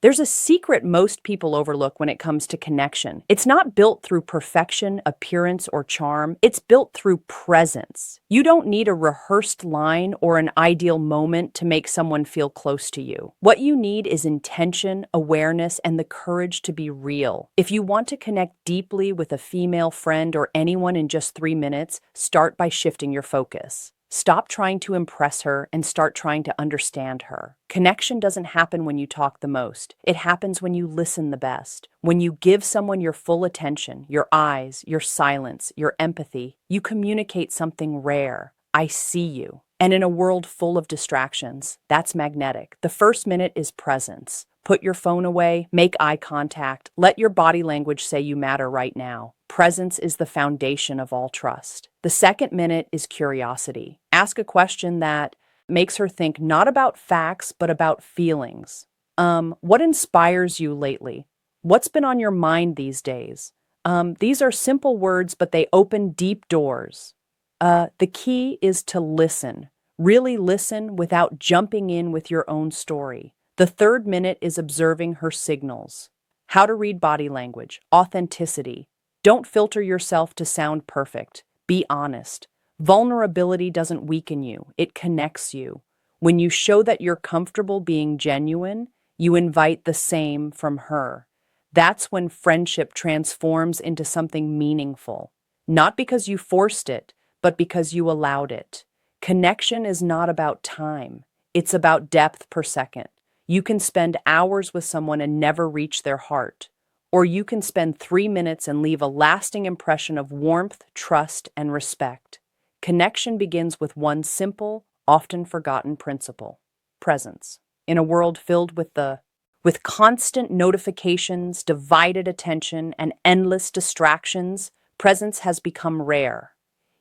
There's a secret most people overlook when it comes to connection. It's not built through perfection, appearance, or charm. It's built through presence. You don't need a rehearsed line or an ideal moment to make someone feel close to you. What you need is intention, awareness, and the courage to be real. If you want to connect deeply with a female friend or anyone in just 3 minutes, start by shifting your focus. Stop trying to impress her and start trying to understand her. Connection doesn't happen when you talk the most. It happens when you listen the best. When you give someone your full attention, your eyes, your silence, your empathy, you communicate something rare. I see you. And in a world full of distractions, that's magnetic. The first minute is presence. Put your phone away, make eye contact, let your body language say you matter right now. Presence is the foundation of all trust. The second minute is curiosity. Ask a question that makes her think not about facts, but about feelings. What inspires you lately? What's been on your mind these days? These are simple words, but they open deep doors. The key is to listen. Really listen without jumping in with your own story. The third minute is observing her signals. How to read body language, authenticity. Don't filter yourself to sound perfect. Be honest. Vulnerability doesn't weaken you, it connects you. When you show that you're comfortable being genuine, you invite the same from her. That's when friendship transforms into something meaningful. Not because you forced it, but because you allowed it. Connection is not about time, it's about depth per second. You can spend hours with someone and never reach their heart. Or you can spend 3 minutes and leave a lasting impression of warmth, trust, and respect. Connection begins with one simple, often forgotten principle: presence. In a world filled with constant notifications, divided attention, and endless distractions, presence has become rare.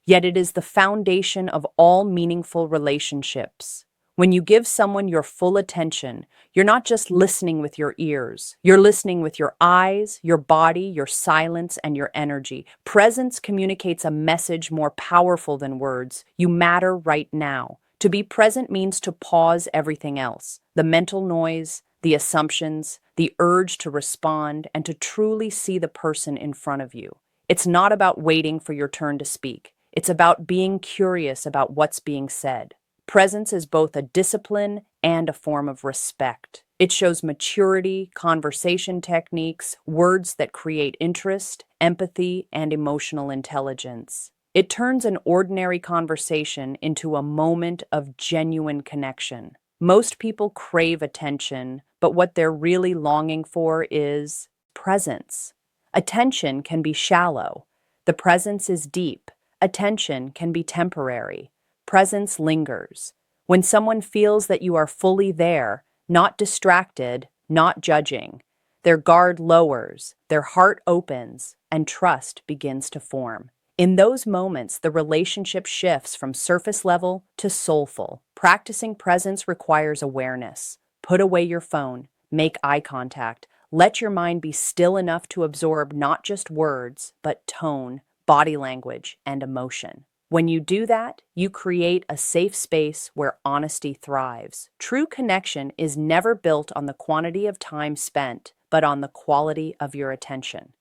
Yet it is the foundation of all meaningful relationships. When you give someone your full attention, you're not just listening with your ears. You're listening with your eyes, your body, your silence, and your energy. Presence communicates a message more powerful than words. You matter right now. To be present means to pause everything else: the mental noise, the assumptions, the urge to respond, and to truly see the person in front of you. It's not about waiting for your turn to speak. It's about being curious about what's being said. Presence is both a discipline and a form of respect. It shows maturity, conversation techniques, words that create interest, empathy, and emotional intelligence. It turns an ordinary conversation into a moment of genuine connection. Most people crave attention, but what they're really longing for is presence. Attention can be shallow. The presence is deep. Attention can be temporary. Presence lingers. When someone feels that you are fully there, not distracted, not judging, their guard lowers, their heart opens, and trust begins to form. In those moments, the relationship shifts from surface level to soulful. Practicing presence requires awareness. Put away your phone, make eye contact, let your mind be still enough to absorb not just words, but tone, body language, and emotion. When you do that, you create a safe space where honesty thrives. True connection is never built on the quantity of time spent, but on the quality of your attention.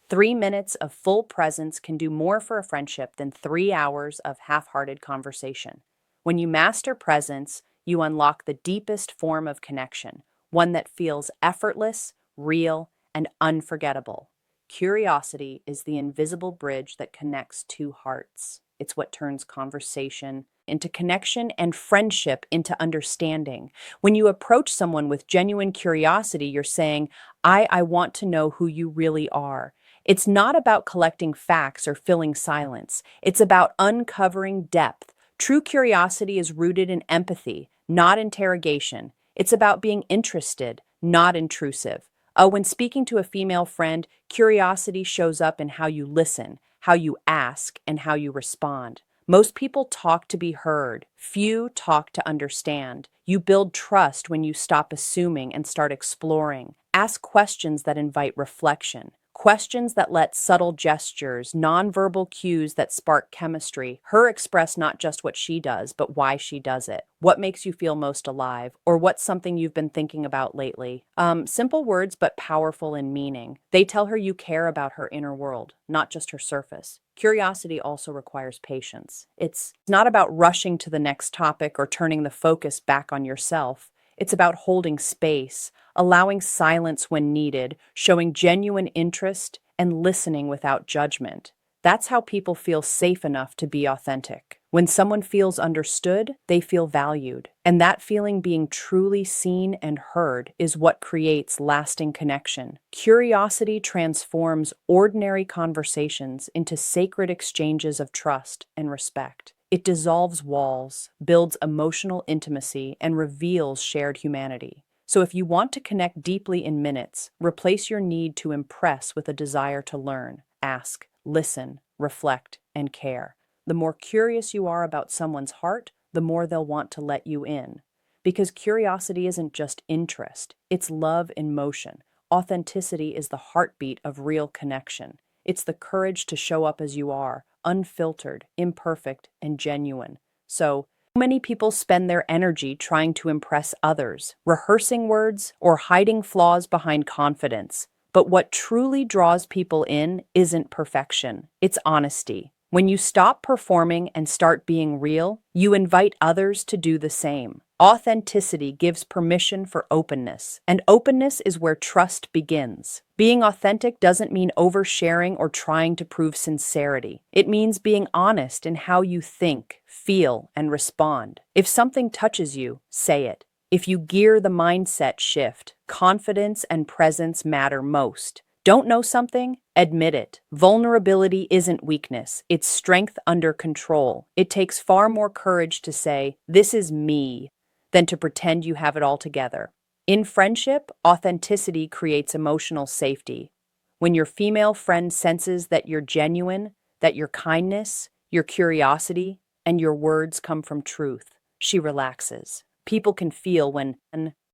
3 minutes of full presence can do more for a friendship than 3 hours of half-hearted conversation. When you master presence, you unlock the deepest form of connection, one that feels effortless, real, and unforgettable. Curiosity is the invisible bridge that connects two hearts. It's what turns conversation into connection and friendship into understanding. When you approach someone with genuine curiosity, you're saying, I want to know who you really are. It's not about collecting facts or filling silence. It's about uncovering depth. True curiosity is rooted in empathy, not interrogation. It's about being interested, not intrusive. When speaking to a female friend, curiosity shows up in how you listen, how you ask, and how you respond. Most people talk to be heard. Few talk to understand. You build trust when you stop assuming and start exploring. Ask questions that invite reflection. Questions that let subtle gestures, nonverbal cues that spark chemistry, her express not just what she does, but why she does it. What makes you feel most alive? Or what's something you've been thinking about lately? Simple words, but powerful in meaning. They tell her you care about her inner world, not just her surface. Curiosity also requires patience. It's not about rushing to the next topic or turning the focus back on yourself. It's about holding space, allowing silence when needed, showing genuine interest, and listening without judgment. That's how people feel safe enough to be authentic. When someone feels understood, they feel valued. And that feeling being truly seen and heard is what creates lasting connection. Curiosity transforms ordinary conversations into sacred exchanges of trust and respect. It dissolves walls, builds emotional intimacy, and reveals shared humanity. So if you want to connect deeply in minutes, replace your need to impress with a desire to learn. Ask, listen, reflect, and care. The more curious you are about someone's heart, the more they'll want to let you in. Because curiosity isn't just interest, it's love in motion. Authenticity is the heartbeat of real connection. It's the courage to show up as you are, unfiltered, imperfect, and genuine. So many people spend their energy trying to impress others, rehearsing words, or hiding flaws behind confidence. But what truly draws people in isn't perfection, it's honesty. When you stop performing and start being real, you invite others to do the same. Authenticity gives permission for openness, and openness is where trust begins. Being authentic doesn't mean oversharing or trying to prove sincerity. It means being honest in how you think, feel, and respond. If something touches you, say it. If you gear the mindset shift, confidence and presence matter most. Don't know something? Admit it. Vulnerability isn't weakness, it's strength under control. It takes far more courage to say, "This is me," than to pretend you have it all together. In friendship, authenticity creates emotional safety. When your female friend senses that you're genuine, that your kindness, your curiosity, and your words come from truth, she relaxes. People can feel when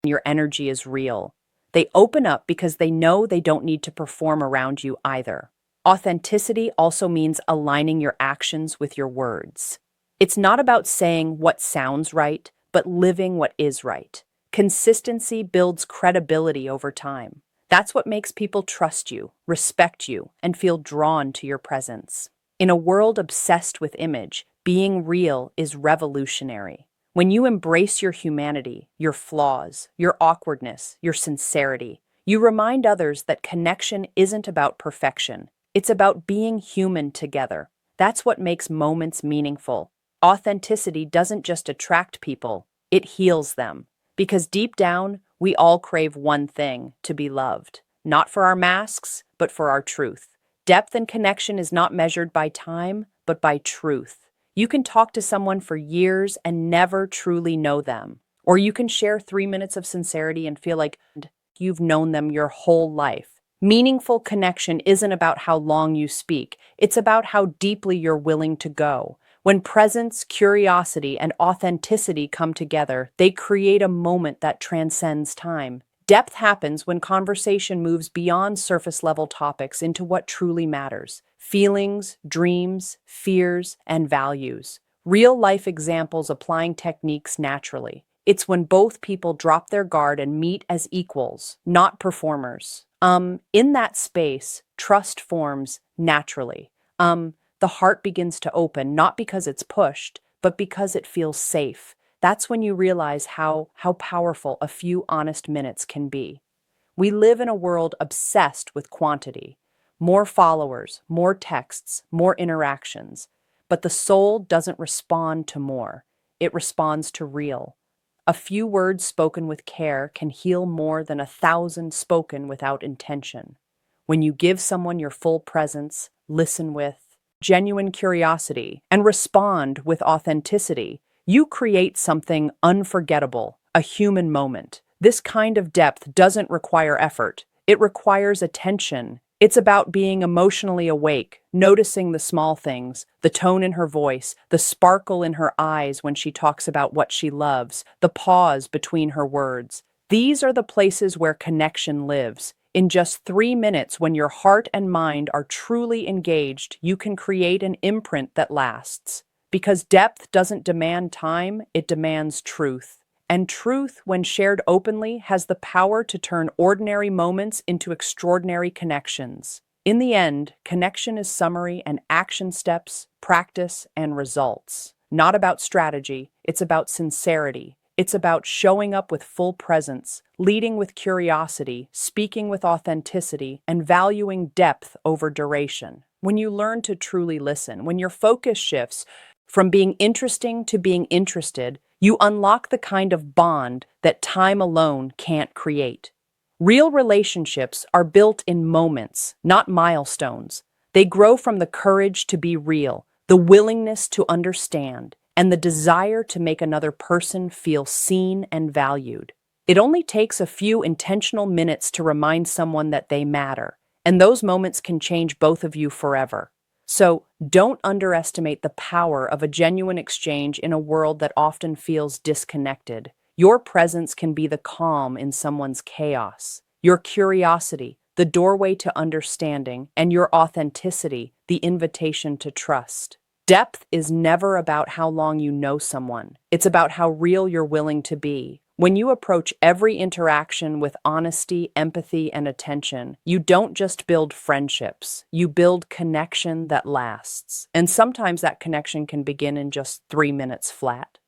your energy is real. They open up because they know they don't need to perform around you either. Authenticity also means aligning your actions with your words. It's not about saying what sounds right, but living what is right. Consistency builds credibility over time. That's what makes people trust you, respect you, and feel drawn to your presence. In a world obsessed with image, being real is revolutionary. When you embrace your humanity, your flaws, your awkwardness, your sincerity, you remind others that connection isn't about perfection. It's about being human together. That's what makes moments meaningful. Authenticity doesn't just attract people, it heals them. Because deep down, we all crave one thing: to be loved. Not for our masks, but for our truth. Depth and connection is not measured by time, but by truth. You can talk to someone for years and never truly know them. Or you can share 3 minutes of sincerity and feel like you've known them your whole life. Meaningful connection isn't about how long you speak, it's about how deeply you're willing to go. When presence, curiosity, and authenticity come together, they create a moment that transcends time. Depth happens when conversation moves beyond surface-level topics into what truly matters: feelings, dreams, fears, and values. Real-life examples applying techniques naturally. It's when both people drop their guard and meet as equals, not performers. In that space, trust forms naturally. The heart begins to open, not because it's pushed, but because it feels safe. That's when you realize how powerful a few honest minutes can be. We live in a world obsessed with quantity. More followers, more texts, more interactions. But the soul doesn't respond to more. It responds to real. A few words spoken with care can heal more than 1,000 spoken without intention. When you give someone your full presence, listen with genuine curiosity, and respond with authenticity, you create something unforgettable, a human moment. This kind of depth doesn't require effort. It requires attention. It's about being emotionally awake, noticing the small things, the tone in her voice, the sparkle in her eyes when she talks about what she loves, the pause between her words. These are the places where connection lives. In just 3 minutes, when your heart and mind are truly engaged, you can create an imprint that lasts. Because depth doesn't demand time, it demands truth. And truth, when shared openly, has the power to turn ordinary moments into extraordinary connections. In the end, connection is summary and action steps, practice, and results. Not about strategy, it's about sincerity. It's about showing up with full presence, leading with curiosity, speaking with authenticity, and valuing depth over duration. When you learn to truly listen, when your focus shifts from being interesting to being interested, you unlock the kind of bond that time alone can't create. Real relationships are built in moments, not milestones. They grow from the courage to be real, the willingness to understand, and the desire to make another person feel seen and valued. It only takes a few intentional minutes to remind someone that they matter, and those moments can change both of you forever. So, don't underestimate the power of a genuine exchange in a world that often feels disconnected. Your presence can be the calm in someone's chaos. Your curiosity, the doorway to understanding, and your authenticity, the invitation to trust. Depth is never about how long you know someone. It's about how real you're willing to be. When you approach every interaction with honesty, empathy, and attention, you don't just build friendships, you build connection that lasts. And sometimes that connection can begin in just 3 minutes flat.